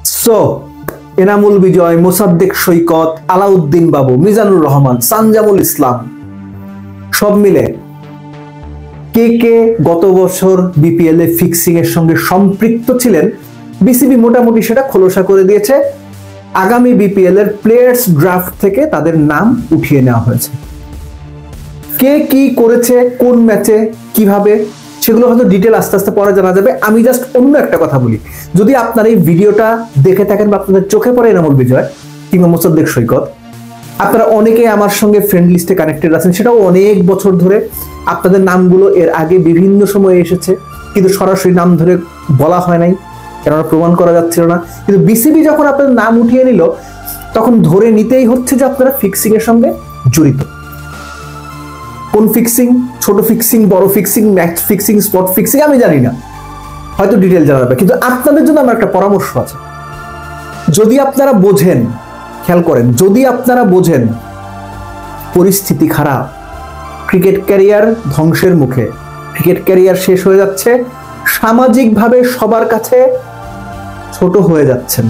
So Enamul বিজয়, মোসাদ্দেক সৈকত, আলাউদ্দিন বাবু, মিজানুর রহমান, সানজামুল ইসলাম সব মিলে কে কে গত বছর বিপিএল এ ফিক্সিং এর সঙ্গে সম্পৃক্ত ছিলেন বিসিবি মোটামুটি সেটা খোলসা করে দিয়েছে। আগামী বিপিএল এর প্লেয়ার্স ড্রাফট থেকে তাদের নাম উঠিয়ে নেওয়া হয়েছে। কে কি করেছে, কোন ম্যাচে, কিভাবে, সেগুলো হয়তো ডিটেল আস্তে আস্তে পরে জানা যাবে। আমি জাস্ট অন্য একটা কথা বলি, যদি আপনারা এই ভিডিওটা দেখে থাকেন বা আপনাদের চোখে পড়ে এনামুল বিজয় কিংবা মোসাদ্দেক সৈকত, আপনারা অনেকেই আমার সঙ্গে ফ্রেন্ড লিস্টে কানেক্টেড আছেন, সেটাও অনেক বছর ধরে। আপনাদের নামগুলো এর আগে বিভিন্ন সময়ে এসেছে, কিন্তু সরাসরি নাম ধরে বলা হয় নাই, কেননা প্রমাণ করা যাচ্ছিল না। কিন্তু বিসিবি যখন আপনাদের নাম উঠিয়ে নিল, তখন ধরে নিতেই হচ্ছে যে আপনারা ফিক্সিং এর সঙ্গে জড়িত। কোন ফিক্সিং, ছোট ফিক্সিং, বড় fixing, match fixing, spot fixing, আমি জানি না, হয়তো ডিটেল জানা যাবে। কিন্তু আপনাদের জন্য আমার একটা পরামর্শ আছে, যদি আপনারা বোঝেন, খেয়াল করেন, যদি আপনারা বোঝেন পরিস্থিতি খারাপ, ক্রিকেট ক্যারিয়ার ধ্বংসের মুখে, ক্রিকেট ক্যারিয়ার শেষ হয়ে যাচ্ছে, সামাজিকভাবে সবার কাছে ছোট হয়ে যাচ্ছেন,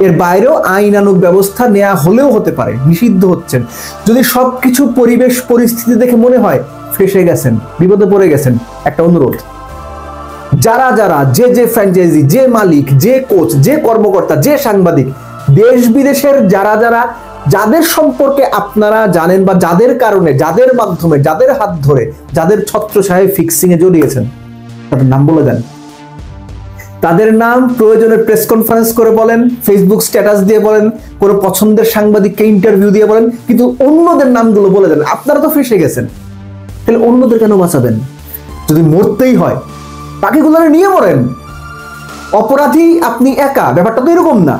এর বাইরেও আইনানুগ ব্যবস্থা নেওয়া হলেও হতে পারে, নিষিদ্ধ হচ্ছেন, যদি সবকিছু পরিবেশ পরিস্থিতি দেখে মনে হয় ফেসে গেছেন, বিপদে পড়ে গেছেন, একটা অনুরোধ, যারা যারা যে ফ্র্যাঞ্চাইজি, যে মালিক, যে কোচ, যে কর্মকর্তা, যে সাংবাদিক, দেশ বিদেশের যারা যারা, যাদের সম্পর্কে আপনারা জানেন বা যাদের কারণে, যাদের মাধ্যমে, যাদের হাত ধরে, যাদের ছত্রছায়ায় ফিক্সিং এ জড়িয়েছেন, তাদের নাম বলে দেন। তাদের নাম প্রয়োজনে প্রেস কনফারেন্স করে বলেন, ফেসবুক স্ট্যাটাস দিয়ে বলেন, কোনো পছন্দের সাংবাদিককে ইন্টারভিউ দিয়ে বলেন, কিন্তু অন্যদের নামগুলো বলে দেন। আপনারা তো ফেসে গেছেন, তাহলে অন্যদের কেন বাঁচাবেন? যদি মরতেই হয় বাকিগুলো নিয়ে মরেন। অপরাধী আপনি একা, ব্যাপারটা তো এরকম না।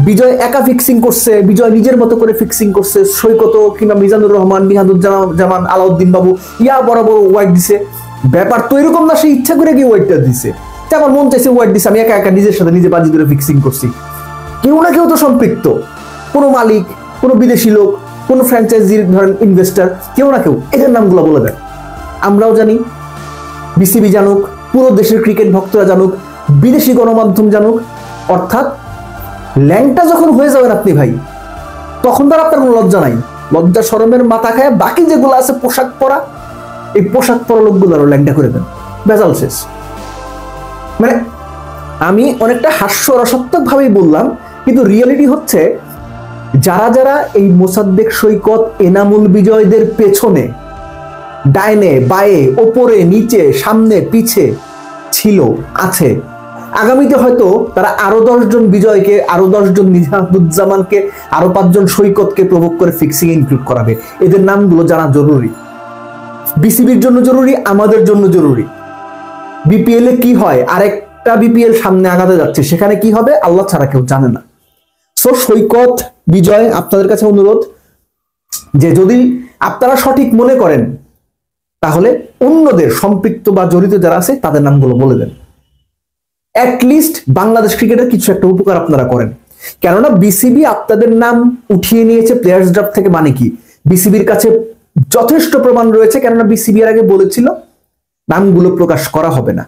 বিজয় একা ফিক্সিং করছে, বিজয় নিজের মতো করে ফিক্সিং করছে, সৈকত কিংবা মিজানুর রহমান, নিহাদুজ্জামান, আলাউদ্দিন বাবু বরাবর ওয়াইড দিছে। ব্যাপার তো এরকম না সে ইচ্ছা করে গিয়ে ওয়াইডটা দিছে, আমার মন চাইছে ওয়াইড দিছে, আমি একা একা নিজের সাথে নিজে বাজি ধরে ফিক্সিং করছি। কেউ না কেউ তো সম্পৃক্ত, কোনো মালিক, কোনো বিদেশি লোক, কোনো ফ্র্যাঞ্চাইজির ধরেন ইনভেস্টার, কেউ না কেউ। এদের নামগুলো বলে দেন, আমরাও জানি, বিসিবি জানুক, পুরো দেশের ক্রিকেট ভক্তরা জানুক, বিদেশি গণমাধ্যম জানুক। অর্থাৎ ল্যাংটা যখন হয়ে যাবেন আপনি ভাই, তখন তার আপনার কোনো লজ্জা নাই, লজ্জা শরমের মাথা খায় বাকি যেগুলো আছে পোশাক পরা, এই পোশাক পরা লোকগুলো আরো ল্যাংটা করে দেন, বেজাল শেষ। মানে আমি অনেকটা হাস্যরসাত্মক ভাবেই বললাম, কিন্তু রিয়েলিটি হচ্ছে যারা যারা এই মোসাদ্দেক সৈকত, এনামুল বিজয়দের পেছনে, ডাইনে বায়ে, ওপরে নিচে, সামনে পিছে ছিল, আছে, আগামীতে হয়তো তারা আরো 10 জন বিজয়কে, আরো 10 জন নিহাদুজ্জামানকে, আরো 5 জন সৈকতকে প্রভোগ করে ফিক্সিং ইনক্লুড করাবে। এদের নামগুলো জানা জরুরি, বিসিবির জন্য জরুরি, আমাদের জন্য জরুরি। বিপিএল এ কি হয়, আরেকটা বিপিএল সামনে আগাতে যাচ্ছে, সেখানে কি হবে আল্লাহ ছাড়া কেউ জানে না। সো সৈকত, বিজয়, আপনাদের কাছে অনুরোধ যে যদি আপনারা সঠিক মনে করেন, তাহলে অন্যদের সম্পৃক্ত বা জড়িত যারা আছে তাদের নামগুলো বলে দেন। অ্যাটলিস্ট বাংলাদেশ ক্রিকেটের কিছু একটা উপকার আপনারা করেন। কেননা বিসিবি আপনাদের নাম উঠিয়ে নিয়েছে প্লেয়ার্স ড্রাফট থেকে, মানে কি বিসিবির কাছে যথেষ্ট প্রমাণ রয়েছে। কেননা বিসিবি এর আগে বলেছিল নামগুলো প্রকাশ করা হবে না,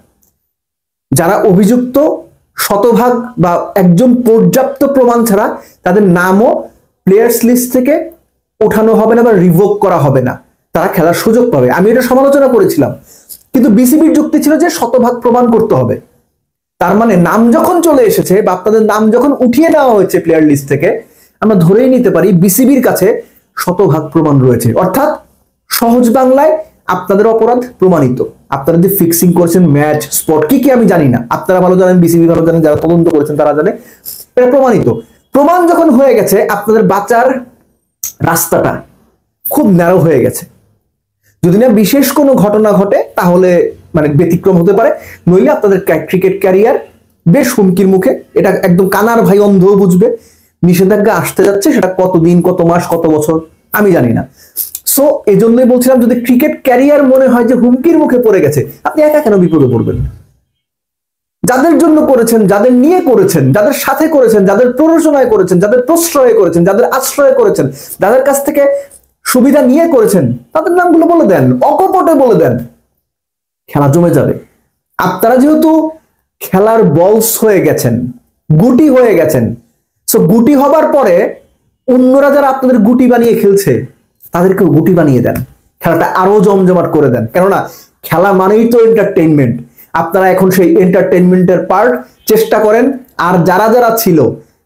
যারা অভিযুক্ত শতভাগ বা একজন পর্যাপ্ত প্রমাণ ছাড়া তাদের নামও প্লেয়ার্স লিস্ট থেকে ওঠানো হবে না বা রিভোক করা হবে না, তারা খেলার সুযোগ পাবে। আমি এটা সমালোচনা করেছিলাম, কিন্তু বিসিবির যুক্তি ছিল যে শতভাগ প্রমাণ করতে হবে। তার মানে নাম যখন চলে এসেছে বা আপনাদের নাম যখন উঠিয়ে নেওয়া হয়েছে প্লেয়ার লিস্ট থেকে, আমরা ধরেই নিতে পারি বিসিবির কাছে শতভাগ প্রমাণ রয়েছে। অর্থাৎ সহজ বাংলায় আপনাদের অপরাধ প্রমাণিত। আপনারা যে ফিক্সিং করেছেন, ম্যাচ, স্পট, কি কি আমি জানি না, আপনারা ভালো জানেন, বিসিবি ভালো জানেন, যারা তদন্ত করেছেন তারা জানে, এটা প্রমাণিত। প্রমাণ যখন হয়ে গেছে, আপনাদের বাঁচার রাস্তাটা খুব ন্যারো হয়ে গেছে। যদি না বিশেষ কোনো ঘটনা ঘটে তাহলে মানে ব্যতিক্রম হতে পারে, নইলে আপনাদের ক্রিকেট ক্যারিয়ার বেশ হুমকির মুখে। এটা একদম কানার ভাই অন্ধ বুঝবে। নিষেধাজ্ঞা আসতে যাচ্ছে, সেটা কতদিন, কত মাস, কত বছর আমি জানি না। সো এই জন্যই বলছিলাম, যদি ক্রিকেট ক্যারিয়ার মনে হয় যে হুমকির মুখে পড়ে গেছে, আপনি একা কেন বিপদে পড়বেন? যাদের জন্য করেছেন, যাদের নিয়ে করেছেন, যাদের সাথে করেছেন, যাদের প্ররোচনায় করেছেন, যাদের প্রশ্রয়ে করেছেন, যাদের আশ্রয় করেছেন, যাদের কাছ থেকে সুবিধা নিয়ে করেছেন, তাদের নামগুলো বলে দেন, অকপটে বলে দেন, খেলা জমে যাবে। আপনারা যেহেতু খেলার বলস হয়ে গেছেন, গুটি হয়ে গেছেন। সো গুটি হবার পরে অন্যরা যারা আপনাদের গুটি বানিয়ে খেলছে তাদেরকেও গুটি বানিয়ে দেন, খেলাটা আরো জমজমাট করে দেন। কেননা খেলা মানেই তো এন্টারটেইনমেন্ট। আপনারা এখন সেই এন্টারটেইনমেন্টের পার্ট চেষ্টা করেন, আর যারা যারা ছিল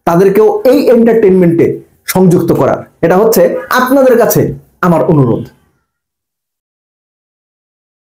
তাদেরকেও এই এন্টারটেইনমেন্টে সংযুক্ত করার। এটা হচ্ছে আপনাদের কাছে আমার অনুরোধ।